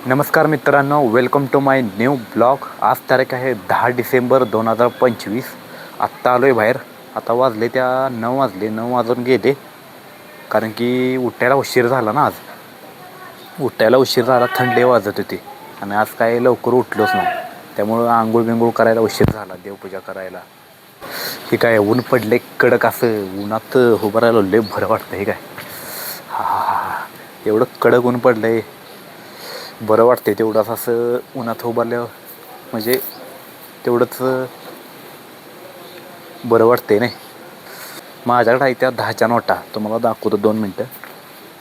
नमस्कार मित्रांनो, welcome to my new blog. आज तारीख आहे 10 डिसेंबर 2025. आत्ता आलो आहे बाहेर. आता वाजले त्या 9 वाजले, 9 वाजून गेले, कारण की उठायला उशीर झाला ना. आज उठायला उशीर झाला, थंडी वाजत होती आणि आज काय लवकर उठलोच नाही. त्यामुळं आंघोळ बिंघोळ करायला उशीर झाला, देवपूजा करायला. हे काय ऊन पडले कडक, असं उन्हात उभं राहिलं लय बरं वाटतं. हे काय हा एवढं कडक ऊन पडलंय, बरं वाटते तेवढंच. असं उन्हात उभारल्यावर म्हणजे तेवढंच बरं वाटते नाही. माझ्याकडे आहे त्या 10च्या नोटा, तुम्हाला दाखवतो 2 मिनटं.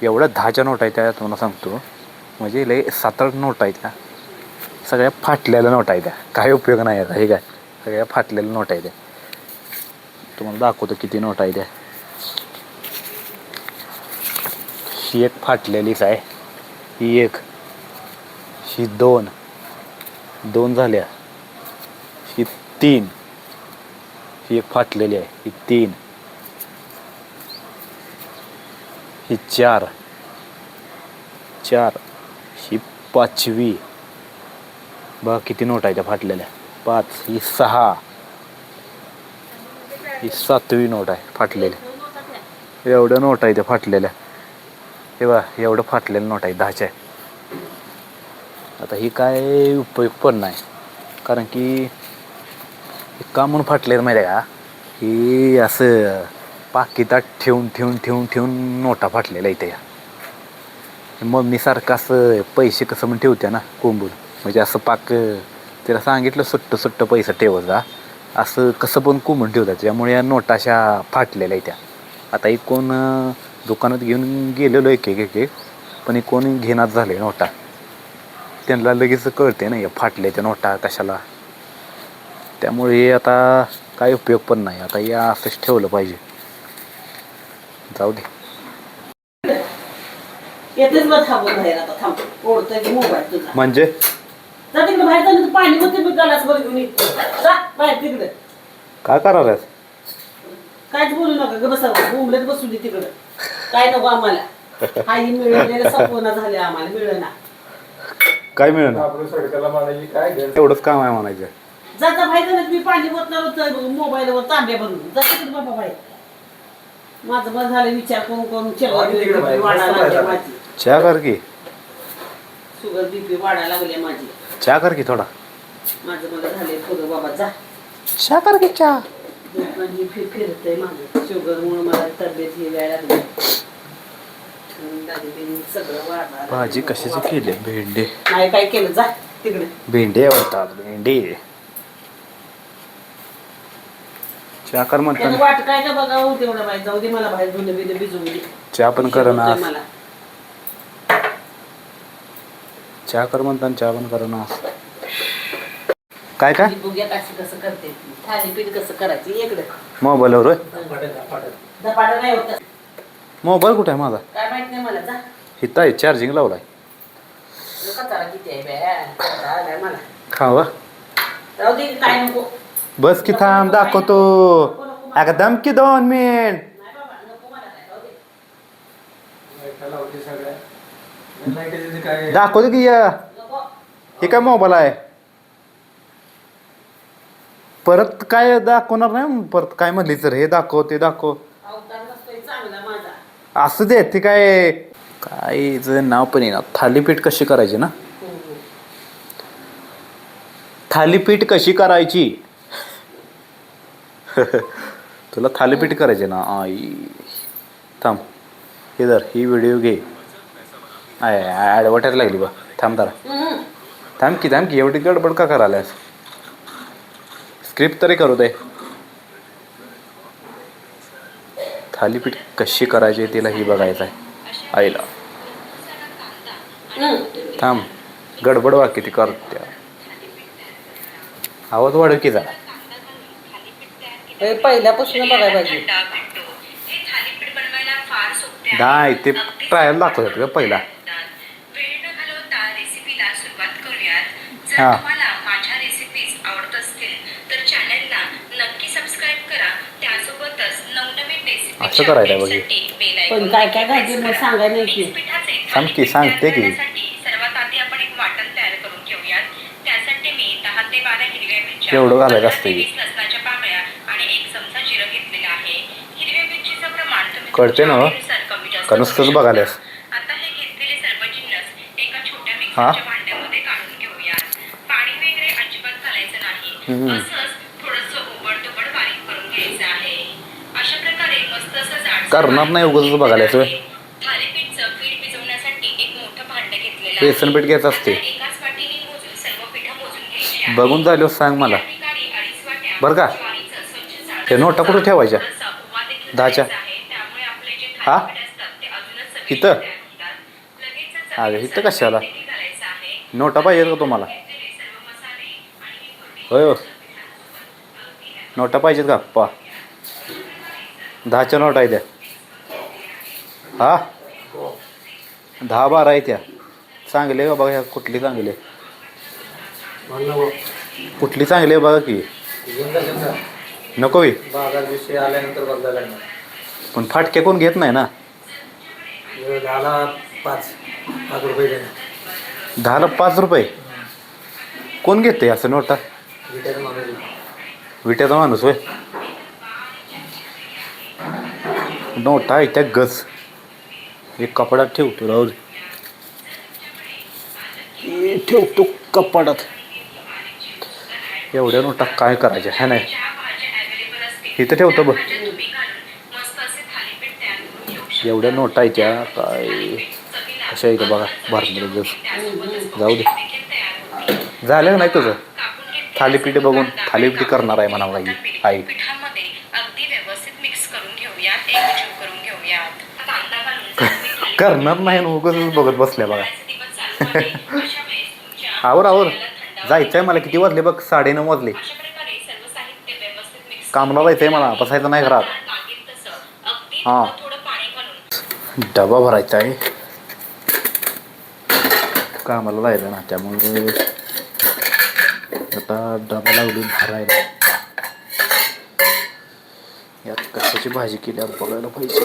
एवढ्या 10च्या नोटा आहेत त्या, तुम्हाला सांगतो. म्हणजे लय 7-8 नोटा आहेत त्या, सगळ्या फाटलेल्या नोटा आहेत त्या. काही उपयोग नाही आता. हे काय सगळ्या फाटलेल्या नोटा आहेत त्या. तुम्हाला दाखवतो किती नोटा आहेत त्या. ही एक फाटलेलीच आहे, ही एक, ही 2 झाल्या, ही 3, ही एक फाटलेली आहे, ही 3, ही 4, ही 5वी. बघा किती नोट आहे त्या फाटलेल्या. 5, ही 6, ही 7वी नोट आहे फाटलेली. एवढ्या नोट आहे त्या फाटलेल्या. हे बघा एवढं फाटलेल्या नोट आहे 10च्या. आता ही काय उपयोग पण नाही, कारण की का म्हणून फाटलेलं माहिती आहे का. ही असं पाकिटात ठेवून नोटा फाटलेल्या इथे. मम्मीसारखं असं पैसे कसं म्हणून ठेवत्या ना कोंबून, म्हणजे असं पाक तिला सांगितलं सुट्ट पैसा ठेवत जा, असं कसं पण कोंबून ठेवतात. त्यामुळे या नोटा अशा फाटलेल्या आहेत त्या. आता एक कोण दुकानात घेऊन गेलेलो एक, पण एक कोण घेणार झाले नोटा. त्यांना लगेच कळते ना फाटले त्या नोटा कशाला. त्यामुळे हे आता काही उपयोग पण नाही. आता या असंच ठेवलं पाहिजे, जाऊ दे. म्हणजे काय करायला कायच बोलू नका ग, बसा बोंबलत बसू दे तिकडं. काय नको आम्हाला, काही मिळवलेलं सपना झाले आम्हाला, मिळेना. काय मिळणार, एवढंच काम आहे म्हणायचं. जाता फायदा नाही. मी पाणी बोतणार होतं मोबाईलवर तांब्या भरून जाते तिकडे बाबा बाहेर. माझं बंद झालं विचार करून चहा कर की, शुगर बीपी वाढायला लागले माझी. चहा कर की थोडा. माझं मला झाले थोडं बाबा, जा चहा कर की. चहा फिरतंय माझं शुगर मुळे, मला तब्येत ही वेळ लागली. सगळं वाढणार. भाजी कशाची केली? भेंडी. नाही काय केलं, जा तिकडे. भेंडी आवडतात, भेंडी. चहा कर म्हणतात. वाट काय का बघा तेवढं बाहेर जाऊ दे, मला बाहेर धुणं बिणं भिजवून दे. चहा पण कर ना, मला चहा कर म्हणतात, चहा पण कर ना. काय काय बघूया कसं करते थालीपीठ, कसं करायचं इकडे मोबाईलवर. धपाटा नाही होत. मोबाईल कुठे आहे माझा? काय माहित नाही मला, जा. हिता आहे, चार्जिंग लावलाय. कचरा किती आहे बे, मला खावा. जाऊ दे, काय नको. बस की, थांब दाखवतो. एकदम की 2 मिनिट. नाही बाबा, नको मला काय, जाऊ दे. दाखवतो की या. नको. हे काय मोबाईल आहे, परत काय दाखवणार नाही. परत काय म्हणली तर हे दाखव ते दाखव. अवतार नसतोय चांगला माझा. असू दे. ते काय कायच नाव पण येणार. थालीपीठ कशी करायची ना, थालीपीठ कशी करायची. तुला थालीपीठ करायचे ना. आई थांब, हे धर, ही व्हिडिओ घे. ॲडव्हर्टाईज लागली बा. थांब थांब की एवढी गडबड का करायलास. स्क्रिप्ट तरी करू दे. थालीपीठ कशी करायची तिला ही बघायचं आहे आईला. थांब, गडबड वा किती करत्या. आवाज वाढव की जरा. पहिल्यापासून बघायला पाहिजे. नाही, ते ट्रायल दाखवतात का पहिला. हां, असं करायला बघे. पण काय काय घालते मग सांगायला नाही की. सांग की, सांगते की. वाटण तयार करून घेऊयात. त्यासाठी मी 10 ते 12 हिरव्या मिरच्या, केवढं घालायचं 15 असतं ते हे? 20 लसणाच्या पाकळ्या आणि 1 चमचा जिरं घेतलेलं आहे. हिरव्या मिरचीचं प्रमाण तुम्ही कळते ना हो? आवडीनुसार कमी जास्त का करू नुसतंच शकता. बघायलास? आता हे घेतलेले सर्व जिन्नस एका छोट्या हा? मिक्सरच्या भांड्यामध्ये काढून घेऊयात. पाणी वगैरे अजिबात घालायचं नाही. असंच थोडंसं ओबडधोबड बारीक करून घ्यायचं आहे. अशा प्रकारे मस्त असं जाडसर करणार नाही, बारीक उगाचच बघायलास होय? थालीपीठचं पीठ भिजवण्यासाठी एक मोठं भांडं घेतलेलं बेसन पीठ घ्यायचं असते. आता एकाच वाटीने मोजून सर्व पिठं मोजून घ्यायची आहे. बघून झाल्यावर सांग मला. या ठिकाणी 2.5 वाट्या बरं का? ज्वारीचं स्वच्छ ते नोटा कुठं ठेवायच्या? थोडासा ओवा देखील 10च्या? घालायचा आहे. त्यामुळे आपले जे हा? थालीपीठ असतात ते अजूनच चविष्ट इथं? तयार होतात. लगेचच अगं, इथं कशाला? देखील घालायचं आहे. नोटा पाहिजेत का तुम्हाला? घेतलेले सर्व मसाले आणि ही फोडणी होय हो. अगदी नोटा पाहिजेत का पा 10च्या नोटा आहे त्या. हा 10-12 आहे त्या. चांगले आहे का बघा, ह्या कुठली चांगली आहे? कुठली चांगली आहे बघा की. नको बी. बाजार विषय आल्यानंतर बदलायला लागणार. पण फाटके कोण घेत नाही ना. 10ला 5 रुपये देणार. 10ला 5 रुपये कोण घेते असं नोटा? विटायचं माणूस. विट्याचा माणूस होय. नोटा आहे त्या गज एक कपड्यात ठेवतो. राहू दे, ठेवतो कपाडात. एवढ्या नोटा काय करायच्या ह्या नाही. इथं ठेवतो बघ. एवढ्या नोटा आहे त्या काय कशा आहे का बघा. भारत जाऊ दे. झालं का नाही तुझं? थालीपीठ बघून थालीपीठ करणार आहे म्हणावं आई. पिठामध्ये अगदी व्यवस्थित मिक्स करून घेऊयात. एकजीव करून घेऊयात. कांदा घालून करणार नाही ना, उगाचच बघत बसल्या बघा. दिवस चालू आहे. अशा वेळेस तुमच्या आवर थंडावा जायचंय मला. किती वाजले बघ? 9:30 वाजले. अशा प्रकारे सर्व साहित्य व्यवस्थित मिक्स कामला जायचंय मला, बसायचं नाही घरात. लागेल तसं अगदी हा. थोडं पाणी घालून डबा भरायचा आहे. कामाला जायचं ना, त्यामुळे आता डबा लावून भरायला. यात कशाची भाजी केली बघायला पाहिजे.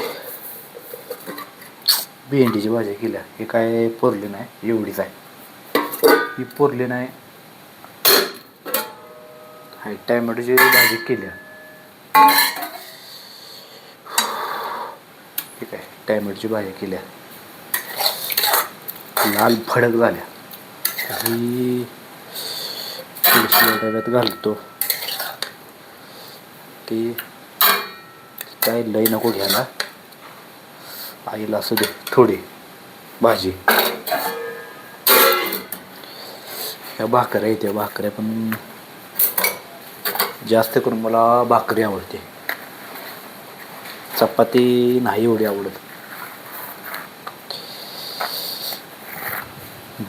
भेंडीची भाजी केल्या. हे काय पोरली नाही, एवढीच आहे ही. पोरली नाही. हाय टॅमॅटोची भाजी केल्या. ठीक आहे, टॅमॅटोची भाजी केल्या. लाल फडक झाल्या. ही थोडीशी डब्यात घालतो. ती काय लई नको घ्यायला. आईला असू दे थोडी भाजी. ह्या भाकऱ्या आहेत. त्या भाकऱ्या पण जास्त करून मला भाकरी आवडते. चपाती नाही एवढी आवडत.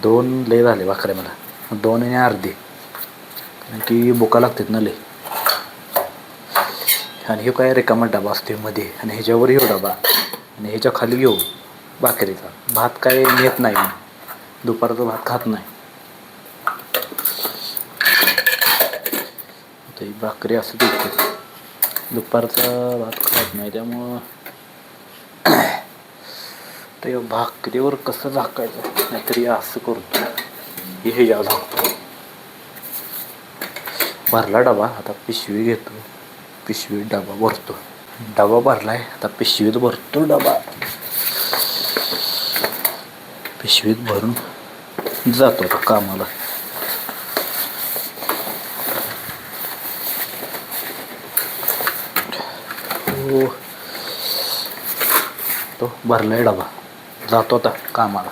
2 लय झाले भाकऱ्या मला. 2 आणि अर्धी. कारण की बुका लागतात ना लय. आणि हे काय रिकामा डबा असते मध्ये. आणि ह्याच्यावर हे डबा. आणि ह्याच्या खाली घेऊ भाकरीचा भात. काय नेत नाही मी. दुपारचा भात खात नाही. तर ही भाकरी असं देते. दुपारचा भात खात नाही, त्यामुळं तर या भाकरीवर कसं झाकायचं. नाहीतरी असं करतो. हे या झाकतो. भरला डबा. आता पिशवी घेतो. पिशवीत डबा भरतो. डबा भरलाय. आता पिशवीत भरतो डबा. पिशवीत भरून जातो आता कामाला. तो भरलाय डबा. जातो आता कामाला.